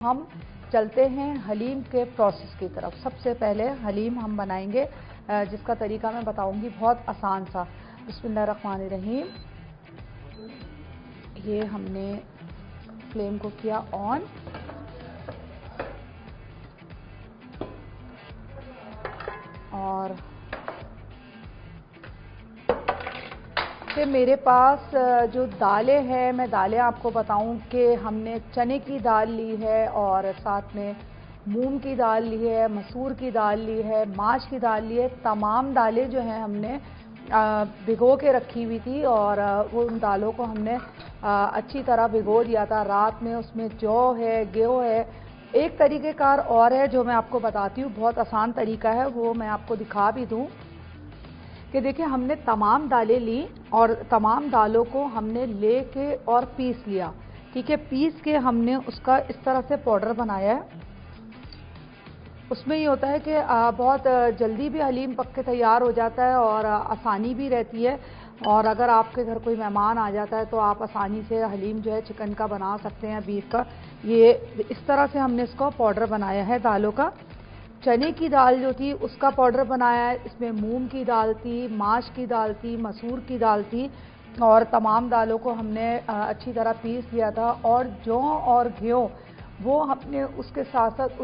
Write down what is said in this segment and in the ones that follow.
हम चलते हैं हलीम के प्रोसेस की तरफ। सबसे पहले हलीम हम बनाएंगे, जिसका तरीका मैं बताऊंगी, बहुत आसान सा। बिस्मिल्लाहिर्रहमानिर्रहीम। ये हमने फ्लेम को किया ऑन और फिर मेरे पास जो दालें हैं, मैं दालें आपको बताऊं कि हमने चने की दाल ली है और साथ में मूंग की दाल ली है, मसूर की दाल ली है, माश की दाल ली है। तमाम दालें जो हैं हमने भिगो के रखी हुई थी और वो उन दालों को हमने अच्छी तरह भिगो दिया था रात में। उसमें जौ है, गेहूँ है। एक तरीक़ेकार और है जो मैं आपको बताती हूँ, बहुत आसान तरीका है, वो मैं आपको दिखा भी दूँ कि देखिए, हमने तमाम दालें ली और तमाम दालों को हमने लेके और पीस लिया। ठीक है, पीस के हमने उसका इस तरह से पाउडर बनाया है। उसमें ये होता है कि बहुत जल्दी भी हलीम पक के तैयार हो जाता है और आसानी भी रहती है। और अगर आपके घर कोई मेहमान आ जाता है तो आप आसानी से हलीम जो है चिकन का बना सकते हैं, बीफ का। ये इस तरह से हमने इसको पाउडर बनाया है दालों का। चने की दाल जो थी उसका पाउडर बनाया है। इसमें मूंग की दाल थी, माश की दाल थी, मसूर की दाल थी और तमाम दालों को हमने अच्छी तरह पीस लिया था। और जौ और गेहूँ, वो हमने उसके साथ साथ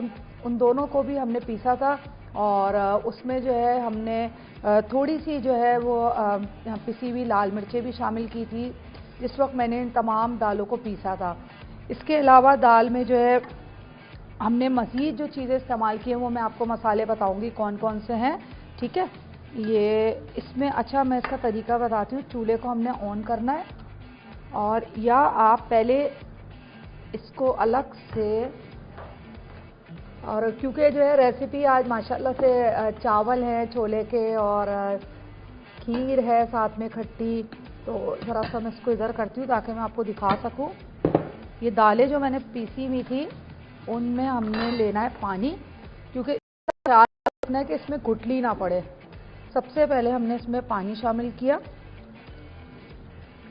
उन दोनों को भी हमने पीसा था। और उसमें जो है हमने थोड़ी सी जो है वो पिसी हुई लाल मिर्चें भी शामिल की थी जिस वक्त मैंने इन तमाम दालों को पीसा था। इसके अलावा दाल में जो है हमने मज़ीद जो चीज़ें इस्तेमाल की हैं वो मैं आपको मसाले बताऊंगी कौन कौन से हैं। ठीक है, ये इसमें अच्छा मैं इसका तरीका बताती हूँ। चूल्हे को हमने ऑन करना है और या आप पहले इसको अलग से, और क्योंकि जो है रेसिपी आज माशाल्लाह से चावल हैं छोले के और खीर है साथ में खट्टी, तो ज़रा सा मैं इसको इधर करती हूँ ताकि मैं आपको दिखा सकूँ। ये दालें जो मैंने पीसी हुई थी उनमें हमने लेना है पानी, क्योंकि ख्याल रखना है कि इसमें गुठली ना पड़े। सबसे पहले हमने इसमें पानी शामिल किया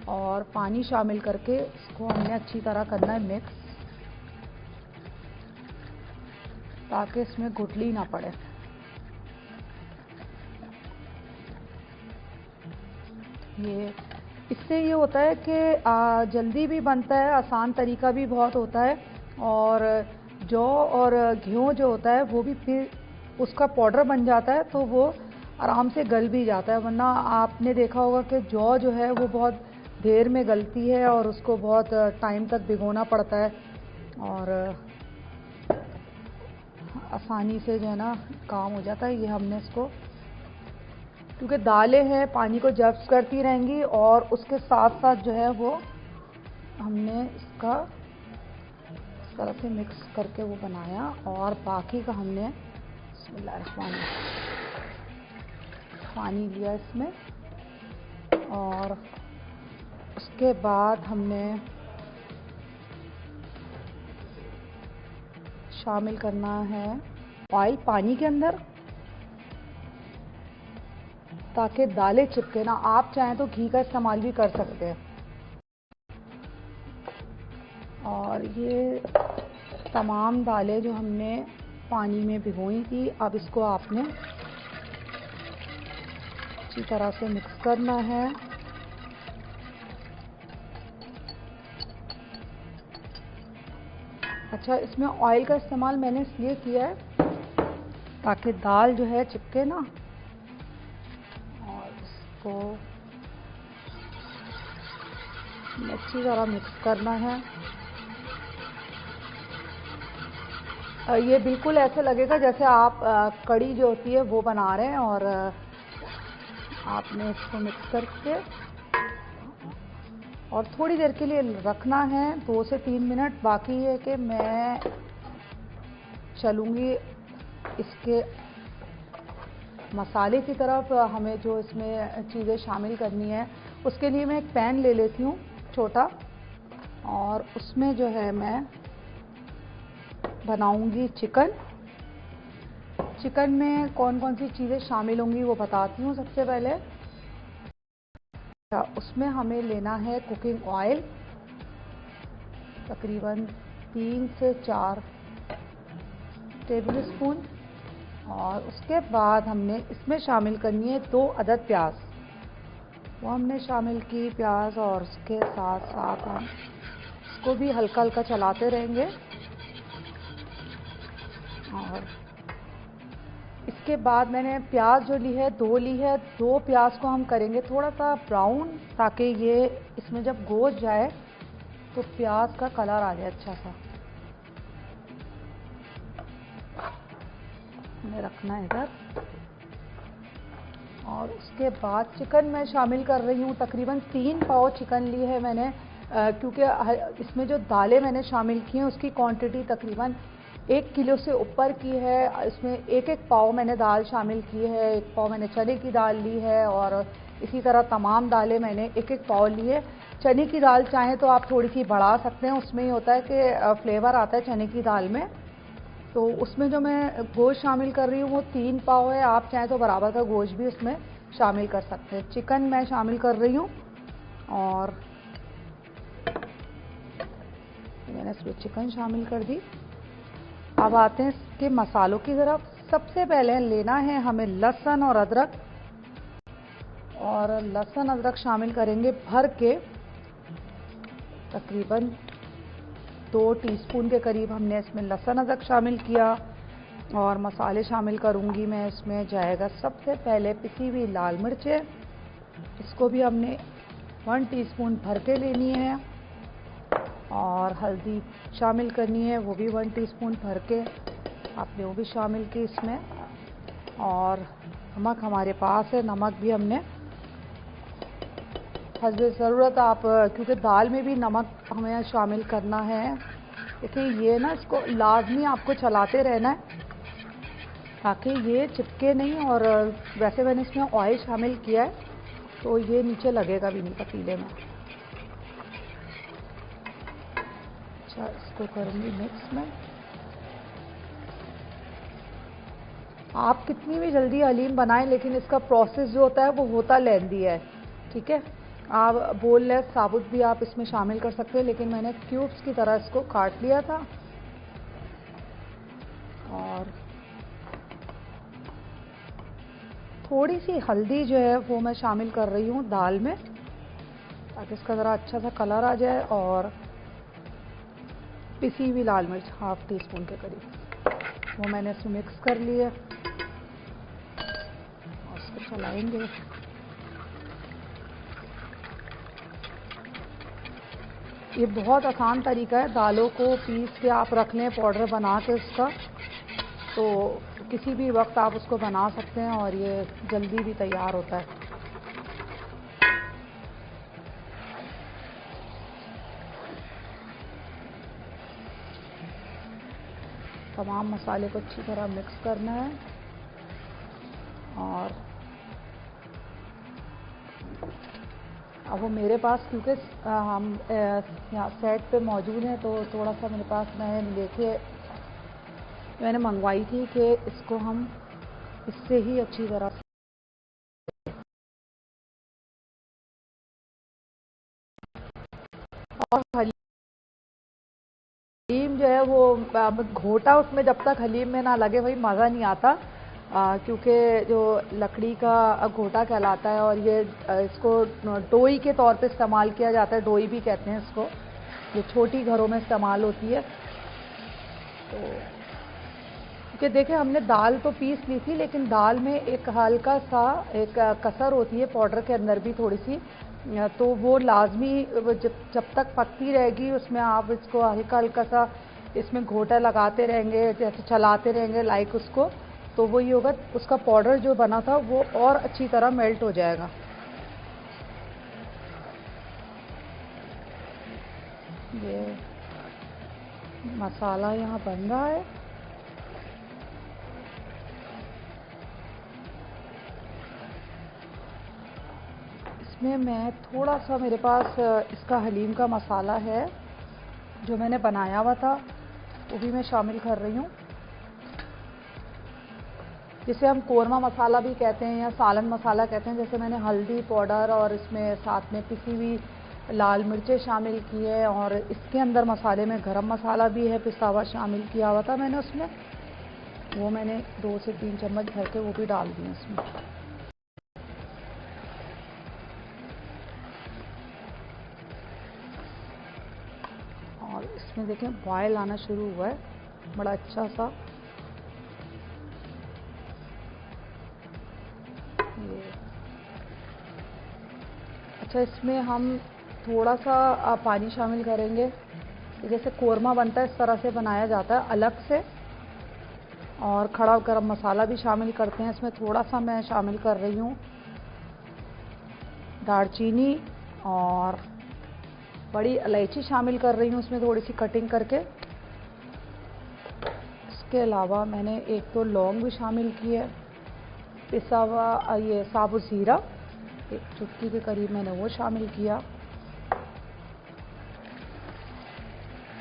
और पानी शामिल करके इसको हमने अच्छी तरह करना है मिक्स, ताकि इसमें गुठली ना पड़े। ये इससे ये होता है कि जल्दी भी बनता है, आसान तरीका भी बहुत होता है। और जौ और गेहूँ जो होता है वो भी फिर उसका पाउडर बन जाता है, तो वो आराम से गल भी जाता है। वरना आपने देखा होगा कि जौ जो है वो बहुत देर में गलती है और उसको बहुत टाइम तक भिगोना पड़ता है और आसानी से जो है ना काम हो जाता है। ये हमने इसको, क्योंकि दालें हैं, पानी को जब्स करती रहेंगी और उसके साथ साथ जो है वो हमने इसका इस तरह से मिक्स करके वो बनाया। और बाकी का हमने पानी लिया इसमें और उसके बाद हमने शामिल करना है ऑयल पानी के अंदर, ताकि दालें चिपके ना। आप चाहें तो घी का इस्तेमाल भी कर सकते हैं। और ये तमाम दालें जो हमने पानी में भिगोई थी, अब इसको आपने अच्छी तरह से मिक्स करना है। अच्छा, इसमें ऑयल का इस्तेमाल मैंने इसलिए किया है ताकि दाल जो है चिपके ना, और इसको अच्छी तरह मिक्स करना है। ये बिल्कुल ऐसे लगेगा जैसे आप कड़ी जो होती है वो बना रहे हैं। और आपने इसको मिक्स करके और थोड़ी देर के लिए रखना है, 2 से 3 मिनट। बाकी है कि मैं चलूँगी इसके मसाले की तरफ। हमें जो इसमें चीज़ें शामिल करनी है उसके लिए मैं एक पैन ले लेती हूँ छोटा, और उसमें जो है मैं बनाऊंगी चिकन। चिकन में कौन कौन सी चीज़ें शामिल होंगी वो बताती हूँ। सबसे पहले उसमें हमें लेना है कुकिंग ऑयल, तकरीबन 3 से 4 टेबल स्पून। और उसके बाद हमने इसमें शामिल करनी है 2 अदद प्याज, वो हमने शामिल की प्याज। और उसके साथ साथ हम इसको भी हल्का हल्का चलाते रहेंगे। और इसके बाद मैंने प्याज जो ली है 2 ली है, 2 प्याज को हम करेंगे थोड़ा सा ब्राउन, ताकि ये इसमें जब गोश्त जाए तो प्याज का कलर आ जाए अच्छा सा। हमें रखना है इधर। और उसके बाद चिकन मैं शामिल कर रही हूँ। तकरीबन 3 पाव चिकन ली है मैंने, क्योंकि इसमें जो दालें मैंने शामिल की हैं उसकी क्वांटिटी तकरीबन 1 किलो से ऊपर की है। इसमें 1-1 पाव मैंने दाल शामिल की है। 1 पाव मैंने चने की दाल ली है और इसी तरह तमाम दालें मैंने 1-1 पाव ली है। चने की दाल चाहें तो आप थोड़ी सी बढ़ा सकते हैं, उसमें ये होता है कि फ्लेवर आता है चने की दाल में। तो उसमें जो मैं गोश्त शामिल कर रही हूँ वो 3 पाव है। आप चाहें तो बराबर का गोश्त भी उसमें शामिल कर सकते हैं। चिकन मैं शामिल कर रही हूँ और मैंने इसमें चिकन शामिल कर दी। अब आते हैं इसके मसालों की तरफ। सबसे पहले लेना है हमें लहसुन और अदरक, और लहसुन अदरक शामिल करेंगे भर के। तकरीबन 2 टीस्पून के करीब हमने इसमें लहसुन अदरक शामिल किया। और मसाले शामिल करूंगी मैं इसमें। जाएगा सबसे पहले पिसी हुई लाल मिर्चें, इसको भी हमने 1 टीस्पून भर के लेनी है। और हल्दी शामिल करनी है, वो भी 1 टीस्पून भर के आपने वो भी शामिल की इसमें। और नमक हमारे पास है, नमक भी हमने हस्बे ज़रूरत, आप क्योंकि दाल में भी नमक हमें शामिल करना है। देखिए ये ना, इसको लाजमी आपको चलाते रहना है ताकि ये चिपके नहीं। और वैसे मैंने इसमें ऑयल शामिल किया है तो ये नीचे लगेगा भी नहीं पतीले में। अच्छा, इसको करूँगी मिक्स में। आप कितनी भी जल्दी हलीम बनाएं, लेकिन इसका प्रोसेस जो होता है वो होता लेंदी है, ठीक है। आप बोनलेस साबुत भी आप इसमें शामिल कर सकते हैं, लेकिन मैंने क्यूब्स की तरह इसको काट लिया था। और थोड़ी सी हल्दी जो है वो मैं शामिल कर रही हूँ दाल में, ताकि इसका ज़रा अच्छा सा कलर आ जाए। और पिसी हुई लाल मिर्च 1/2 टीस्पून के करीब, वो मैंने इसमें मिक्स कर ली है। और इसको चलाएंगे। ये बहुत आसान तरीका है, दालों को पीस के आप रख लें पाउडर बना के उसका, तो किसी भी वक्त आप उसको बना सकते हैं और ये जल्दी भी तैयार होता है। तमाम मसाले को अच्छी तरह मिक्स करना है। और अब वो मेरे पास, क्योंकि हम यहाँ सेट पे मौजूद हैं, तो थोड़ा सा मेरे पास मैं लेके मैंने मंगवाई थी कि इसको हम इससे ही अच्छी तरह से। और हलीम जो है वो घोटा उसमें जब तक हलीम में ना लगे भाई मज़ा नहीं आता, क्योंकि जो लकड़ी का घोटा कहलाता है। और ये इसको डोई के तौर पे इस्तेमाल किया जाता है, डोई भी कहते हैं इसको। ये छोटी घरों में इस्तेमाल होती है। तो क्योंकि देखिए हमने दाल तो पीस ली थी, लेकिन दाल में एक हल्का सा एक कसर होती है पाउडर के अंदर भी थोड़ी सी, तो वो लाजमी जब तक पकती रहेगी उसमें आप इसको हल्का हल्का सा इसमें घोटा लगाते रहेंगे, जैसे चलाते रहेंगे लाइक उसको, तो वो ये होगा उसका पाउडर जो बना था वो और अच्छी तरह मेल्ट हो जाएगा। ये मसाला यहाँ बन रहा है। इसमें मैं थोड़ा सा, मेरे पास इसका हलीम का मसाला है जो मैंने बनाया हुआ था, वो भी मैं शामिल कर रही हूँ, जिसे हम कोरमा मसाला भी कहते हैं या सालन मसाला कहते हैं। जैसे मैंने हल्दी पाउडर और इसमें साथ में पिसी हुई लाल मिर्चें शामिल की है। और इसके अंदर मसाले में गरम मसाला भी है पिसा हुआ, शामिल किया हुआ था मैंने उसमें। वो मैंने 2 से 3 चम्मच भर के वो भी डाल दिए इसमें। और इसमें देखें बॉयल आना शुरू हुआ है बड़ा अच्छा सा। ये अच्छा, इसमें हम थोड़ा सा पानी शामिल करेंगे। जैसे कोरमा बनता है इस तरह से बनाया जाता है अलग से। और खड़ा गरम मसाला भी शामिल करते हैं इसमें। थोड़ा सा मैं शामिल कर रही हूँ दालचीनी, और बड़ी इलायची शामिल कर रही हूँ उसमें थोड़ी सी कटिंग करके। इसके अलावा मैंने 1-2 लौंग भी शामिल की है, पिसा हुआ ये साबुत ज़ीरा 1 चुटकी के करीब मैंने वो शामिल किया,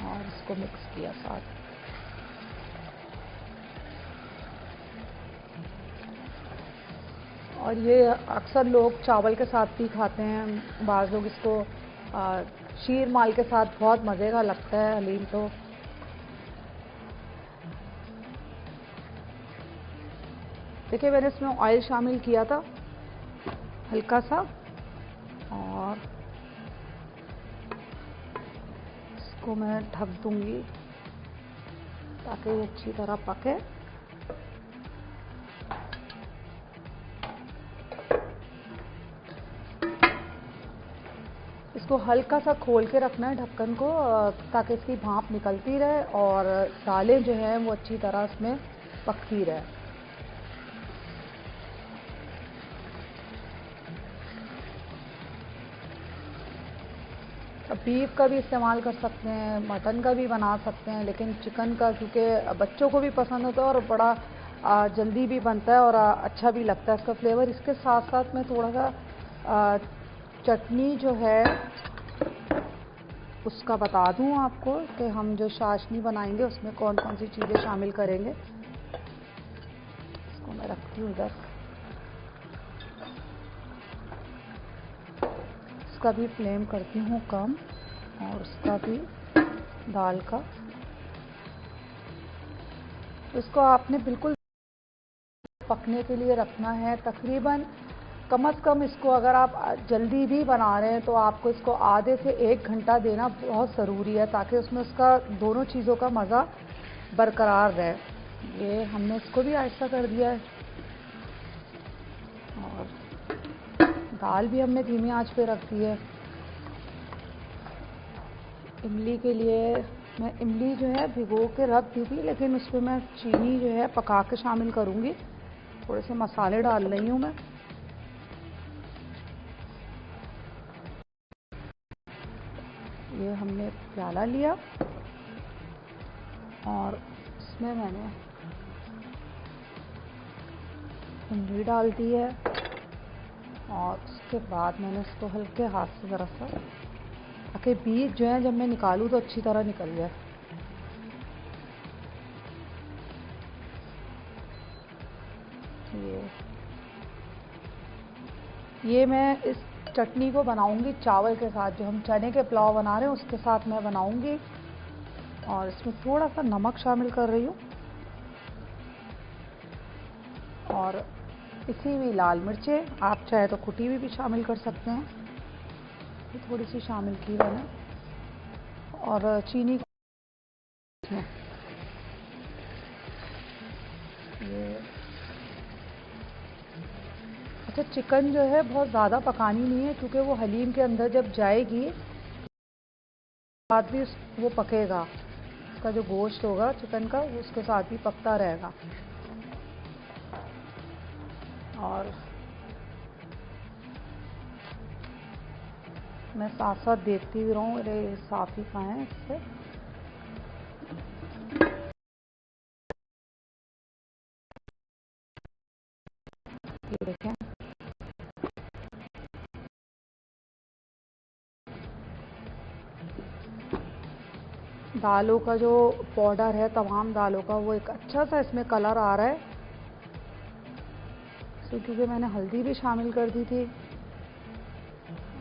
और इसको मिक्स किया साथ। और ये अक्सर लोग चावल के साथ भी खाते हैं, बाज़ लोग इसको शीर माल के साथ बहुत मज़े का लगता है हलीम। तो देखिए मैंने इसमें ऑयल शामिल किया था हल्का सा, और इसको मैं ढक दूंगी ताकि ये अच्छी तरह पके। इसको हल्का सा खोल के रखना है ढक्कन को, ताकि इसकी भाप निकलती रहे और दालें जो हैं वो अच्छी तरह इसमें पकती रहे। बीफ का भी इस्तेमाल कर सकते हैं, मटन का भी बना सकते हैं, लेकिन चिकन का क्योंकि बच्चों को भी पसंद होता है और बड़ा जल्दी भी बनता है और अच्छा भी लगता है इसका फ्लेवर। इसके साथ साथ मैं थोड़ा सा चटनी जो है उसका बता दूं आपको कि हम जो चाशनी बनाएंगे उसमें कौन कौन सी चीज़ें शामिल करेंगे। इसको मैं रखती हूँ इधर। इसका भी फ्लेम करती हूँ कम, और उसका भी दाल का। तो इसको आपने बिल्कुल पकने के लिए रखना है। तकरीबन कम से कम इसको अगर आप जल्दी भी बना रहे हैं तो आपको इसको आधे से 1 घंटा देना बहुत ज़रूरी है, ताकि उसमें उसका दोनों चीज़ों का मज़ा बरकरार रहे। ये हमने इसको भी आहिस्ता कर दिया है, और दाल भी हमने धीमी आंच पे रख दी है। इमली के लिए मैं इमली जो है भिगो के रख दी थी, लेकिन उसमें मैं चीनी जो है पका के शामिल करूँगी। थोड़े से मसाले डाल रही हूँ मैं। ये हमने प्याला लिया और इसमें मैंने इमली डाल दी है, और उसके बाद मैंने इसको हल्के हाथ से ज़रा सा, ताकि बीज जो है जब मैं निकालूँ तो अच्छी तरह निकल जाए। ये मैं इस चटनी को बनाऊंगी चावल के साथ, जो हम चने के पुलाव बना रहे हैं उसके साथ मैं बनाऊंगी। और इसमें थोड़ा सा नमक शामिल कर रही हूँ, और पिसी हुई लाल मिर्चें, आप चाहे तो कुटी हुई भी शामिल कर सकते हैं, ये थोड़ी सी शामिल की मैंने। और चीनी ये अच्छा, चिकन जो है बहुत ज़्यादा पकानी नहीं है, क्योंकि वो हलीम के अंदर जब जाएगी बाद भी वो पकेगा। उसका जो गोश्त होगा चिकन का वो उसके साथ भी पकता रहेगा। और मैं साथ साथ देखती भी रहूँ, अरे साफ ही खाएँ इससे। ये देखें, दालों का जो पाउडर है तमाम दालों का, वो एक अच्छा सा इसमें कलर आ रहा है। क्योंकि मैंने हल्दी भी शामिल कर दी थी,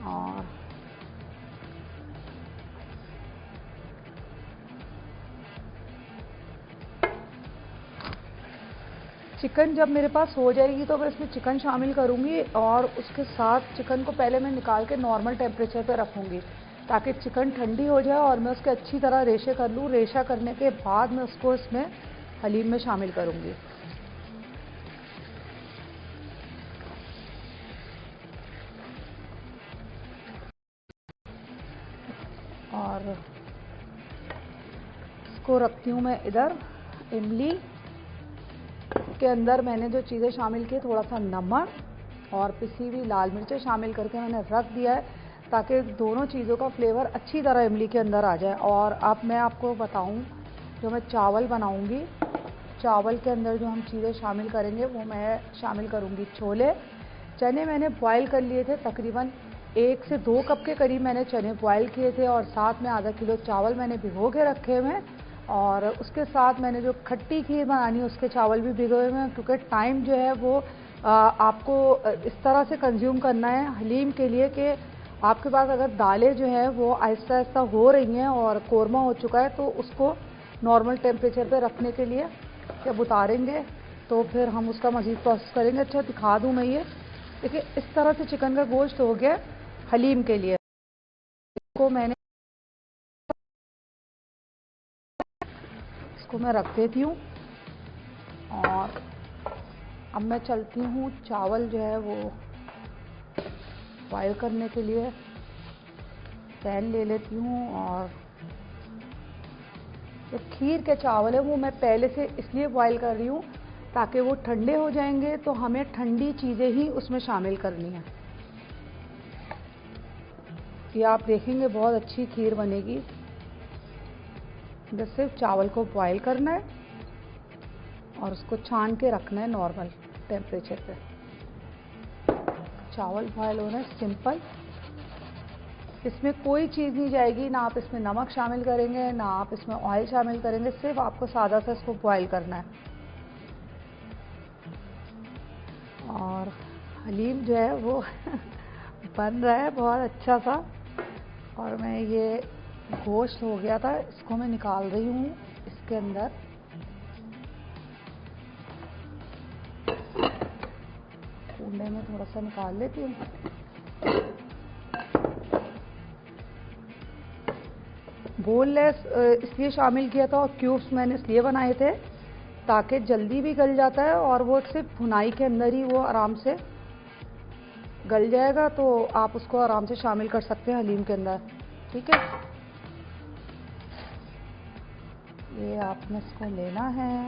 और चिकन जब मेरे पास हो जाएगी तो मैं इसमें चिकन शामिल करूँगी और उसके साथ चिकन को पहले मैं निकाल के नॉर्मल टेम्परेचर पे रखूँगी ताकि चिकन ठंडी हो जाए और मैं उसके अच्छी तरह रेशे कर लूँ। रेशा करने के बाद मैं उसको इसमें हलीम में शामिल करूँगी। और इसको रखती हूँ मैं इधर। इमली के अंदर मैंने जो चीज़ें शामिल की, थोड़ा सा नमक और पिसी हुई लाल मिर्चें शामिल करके मैंने रख दिया है ताकि दोनों चीज़ों का फ्लेवर अच्छी तरह इमली के अंदर आ जाए। और अब मैं आपको बताऊं, जो मैं चावल बनाऊंगी, चावल के अंदर जो हम चीज़ें शामिल करेंगे वो मैं शामिल करूंगी छोले। चने मैंने बॉयल कर लिए थे, तकरीबन 1 से 2 कप के करीब मैंने चने बॉयल किए थे और साथ में आधा किलो चावल मैंने भिगो के रखे हुए हैं। और उसके साथ मैंने जो खट्टी खीर बनानी है उसके चावल भी भिगोए हुए हैं, क्योंकि टाइम जो है वो आपको इस तरह से कंज्यूम करना है हलीम के लिए कि आपके पास अगर दालें जो है वो आहिस्ता आहिस्ता हो रही हैं और कोरमा हो चुका है तो उसको नॉर्मल टेम्परेचर पे रखने के लिए जब उतारेंगे तो फिर हम उसका मज़ीद प्रोसेस करेंगे। अच्छा दिखा दूँ मैं ये देखिए, इस तरह से चिकन का गोश्त हो गया हलीम के लिए। इसको मैं रख देती हूँ और अब मैं चलती हूँ चावल जो है वो बॉयल करने के लिए पैन ले लेती हूँ। और जो खीर के चावल है वो मैं पहले से इसलिए बॉयल कर रही हूँ ताकि वो ठंडे हो जाएंगे तो हमें ठंडी चीज़ें ही उसमें शामिल करनी है। ये आप देखेंगे बहुत अच्छी खीर बनेगी। बस सिर्फ चावल को बॉयल करना है और उसको छान के रखना है नॉर्मल टेम्परेचर पे। चावल बॉयल होना है सिंपल, इसमें कोई चीज़ नहीं जाएगी, ना आप इसमें नमक शामिल करेंगे ना आप इसमें ऑयल शामिल करेंगे, सिर्फ आपको सादा सा इसको बॉयल करना है। और हलीम जो है वो बन रहा है बहुत अच्छा सा। और मैं ये गोश्त हो गया था, इसको मैं निकाल रही हूँ इसके अंदर। कूंडे में थोड़ा सा निकाल लेती हूँ। बोनलेस इसलिए शामिल किया था और क्यूब्स मैंने इसलिए बनाए थे ताकि जल्दी भी गल जाता है और वो सिर्फ भुनाई के अंदर ही वो आराम से गल जाएगा, तो आप उसको आराम से शामिल कर सकते हैं हलीम के अंदर। ठीक है, ये आपने इसको लेना है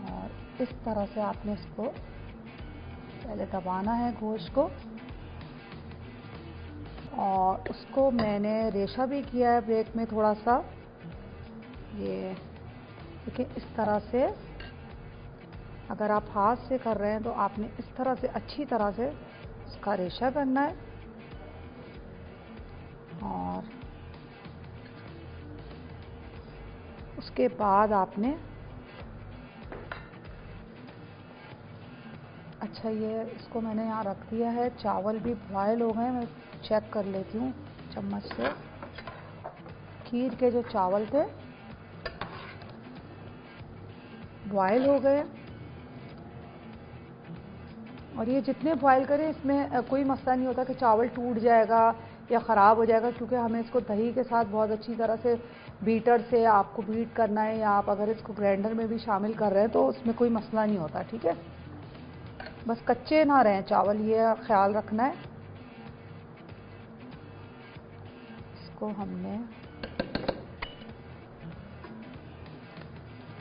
और इस तरह से आपने इसको पहले दबाना है गोश्त को। और उसको मैंने रेशा भी किया है ब्रेक में थोड़ा सा। ये देखिए, इस तरह से अगर आप हाथ से कर रहे हैं तो आपने इस तरह से अच्छी तरह से इसका रेशा करना है। और उसके बाद आपने अच्छा, ये इसको मैंने यहाँ रख दिया है। चावल भी बॉयल हो गए, मैं चेक कर लेती हूँ चम्मच से। खीर के जो चावल थे बॉयल हो गए और ये जितने बॉयल करें इसमें कोई मसला नहीं होता कि चावल टूट जाएगा या ख़राब हो जाएगा, क्योंकि हमें इसको दही के साथ बहुत अच्छी तरह से बीटर से आपको बीट करना है, या आप अगर इसको ग्राइंडर में भी शामिल कर रहे हैं तो उसमें कोई मसला नहीं होता। ठीक है, बस कच्चे ना रहें चावल, ये ख्याल रखना है। इसको हमने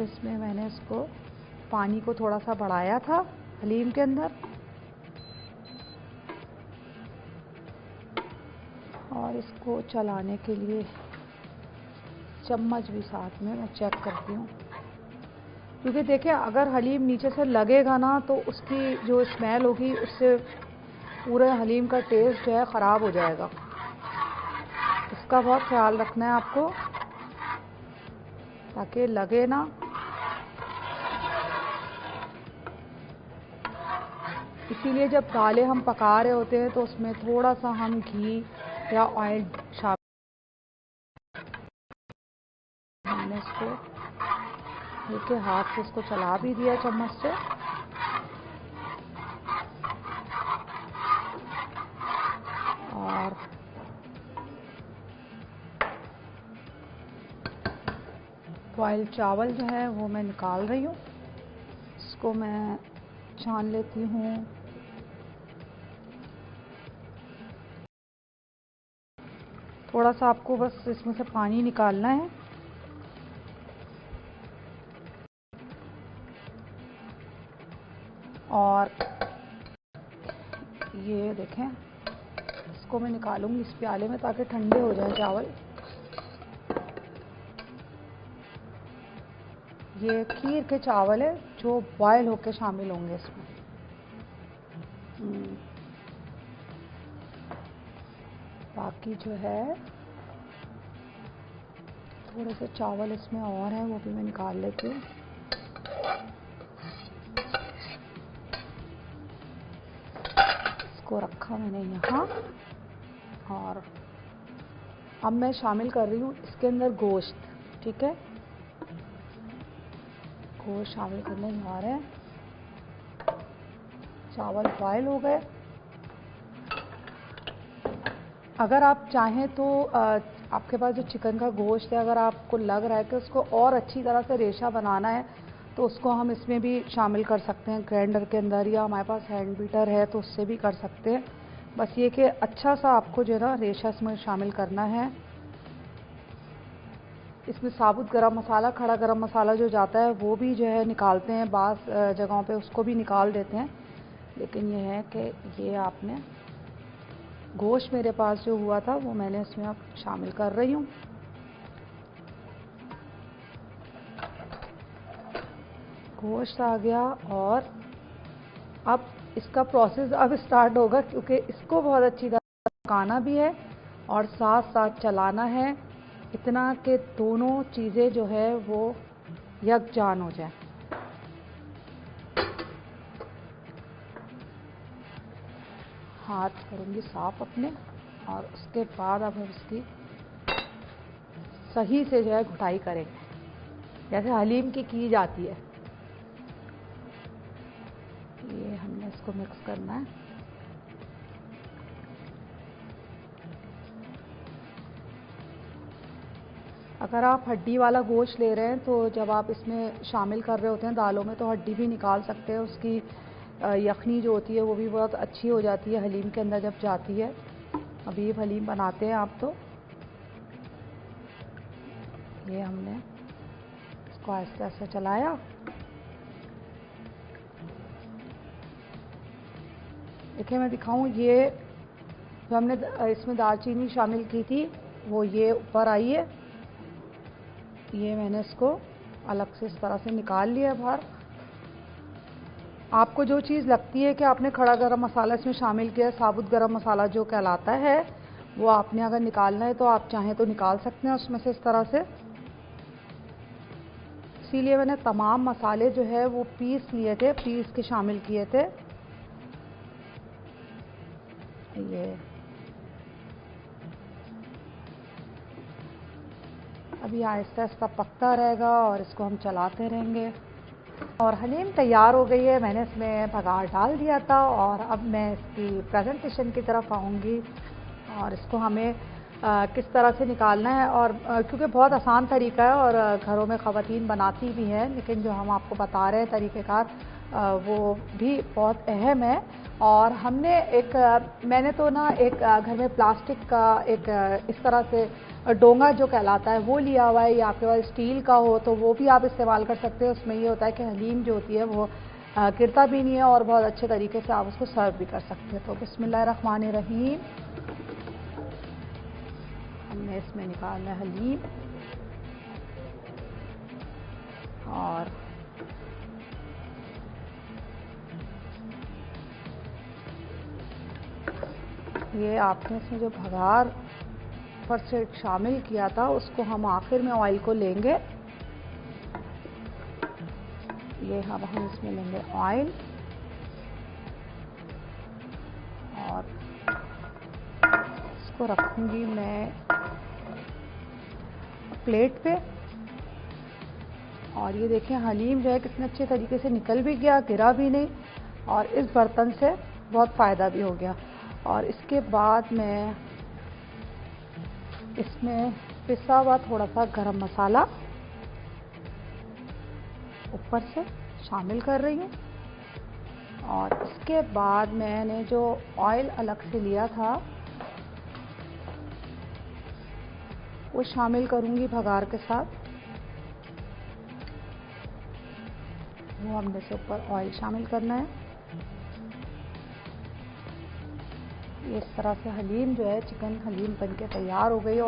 इसमें मैंने इसको पानी को थोड़ा सा बढ़ाया था हलीम के अंदर और इसको चलाने के लिए चम्मच भी साथ में मैं चेक करती हूँ, क्योंकि देखिए अगर हलीम नीचे से लगेगा ना तो उसकी जो स्मेल होगी उससे पूरे हलीम का टेस्ट जो है ख़राब हो जाएगा। इसका बहुत ख्याल रखना है आपको ताकि लगे ना। इसीलिए जब दालें हम पका रहे होते हैं तो उसमें थोड़ा सा हम घी या ऑयल शामिल। हमने इसको देखिए हाथ से इसको चला भी दिया चम्मच से। और बॉइल्ड चावल जो है वो मैं निकाल रही हूँ, इसको मैं छान लेती हूँ। थोड़ा सा आपको बस इसमें से पानी निकालना है। और ये देखें, इसको मैं निकालूंगी इस प्याले में ताकि ठंडे हो जाए चावल। ये खीर के चावल है जो बॉयल होके शामिल होंगे इसमें। बाकी जो है थोड़े से चावल इसमें और हैं, वो भी मैं निकाल लेती हूँ। इसको रखा मैंने यहाँ। और अब मैं शामिल कर रही हूँ इसके अंदर गोश्त। ठीक है, गोश्त शामिल करने जा रहे हैं। चावल बॉयल हो गए। अगर आप चाहें तो आपके पास जो चिकन का गोश्त है, अगर आपको लग रहा है कि उसको और अच्छी तरह से रेशा बनाना है तो उसको हम इसमें भी शामिल कर सकते हैं ग्राइंडर के अंदर, या हमारे पास हैंड बीटर है तो उससे भी कर सकते हैं। बस ये कि अच्छा सा आपको जो है ना रेशा इसमें शामिल करना है। इसमें साबुत गरम मसाला, खड़ा गरम मसाला जो जाता है वो भी जो है निकालते हैं, बाज़ जगहों पे उसको भी निकाल देते हैं। लेकिन ये है कि ये आपने गोश्त मेरे पास जो हुआ था वो मैंने इसमें अब शामिल कर रही हूँ। गोश्त आ गया और अब इसका प्रोसेस अब स्टार्ट होगा, क्योंकि इसको बहुत अच्छी तरह पकाना भी है और साथ साथ चलाना है, इतना कि दोनों चीज़ें जो है वो यकजान हो जाए। हाथ करूँगी साफ अपने, और उसके बाद अब हम इसकी सही से जो है घुटाई करेंगे जैसे हलीम की जाती है। ये हमने इसको मिक्स करना है। अगर आप हड्डी वाला गोश्त ले रहे हैं तो जब आप इसमें शामिल कर रहे होते हैं दालों में तो हड्डी भी निकाल सकते हैं, उसकी यखनी जो होती है वो भी बहुत अच्छी हो जाती है हलीम के अंदर जब जाती है। अभी हलीम बनाते हैं आप तो ये हमने इसको आहिस्ते आहिस्ते चलाया। देखिए मैं दिखाऊं, ये जो हमने इसमें दालचीनी शामिल की थी वो ये ऊपर आई है। ये मैंने इसको अलग से इस तरह से निकाल लिया बाहर। आपको जो चीज़ लगती है कि आपने खड़ा गरम मसाला इसमें शामिल किया, साबुत गरम मसाला जो कहलाता है, वो आपने अगर निकालना है तो आप चाहें तो निकाल सकते हैं उसमें से इस तरह से। इसीलिए मैंने तमाम मसाले जो है वो पीस लिए थे, पीस के शामिल किए थे। ये अभी आहिस्ता आहिस्ता पकता रहेगा और इसको हम चलाते रहेंगे। और हलीम तैयार हो गई है, मैंने इसमें बघार डाल दिया था और अब मैं इसकी प्रेजेंटेशन की तरफ आऊँगी और इसको हमें किस तरह से निकालना है। और क्योंकि बहुत आसान तरीका है और घरों में ख़वातीन बनाती भी हैं, लेकिन जो हम आपको बता रहे हैं तरीक़ेकार वो भी बहुत अहम है। और हमने मैंने तो ना एक घर में प्लास्टिक का एक इस तरह से डोंगा जो कहलाता है वो लिया हुआ है, या आपके पास स्टील का हो तो वो भी आप इस्तेमाल कर सकते हैं। उसमें ये होता है कि हलीम जो होती है वो गिरता भी नहीं है और बहुत अच्छे तरीके से आप उसको सर्व भी कर सकते हैं। तो बिस्मिल्लाहिर्रहमानिर्रहीम, हमने इसमें निकालना है हलीम। और ये आपने इसमें जो बघार पर से शामिल किया था उसको हम आखिर में ऑयल को लेंगे। ये हम इसमें लेंगे ऑयल और इसको रखूंगी मैं प्लेट पे। और ये देखें हलीम जो है कितने अच्छे तरीके से निकल भी गया, गिरा भी नहीं और इस बर्तन से बहुत फ़ायदा भी हो गया। और इसके बाद मैं इसमें पिसा हुआ थोड़ा सा गरम मसाला ऊपर से शामिल कर रही हूँ। और इसके बाद मैंने जो ऑयल अलग से लिया था वो शामिल करूँगी भगार के साथ। वो हमने से ऊपर ऑयल शामिल करना है। इस तरह से हलीम जो है, चिकन हलीम बनके तैयार हो गई है।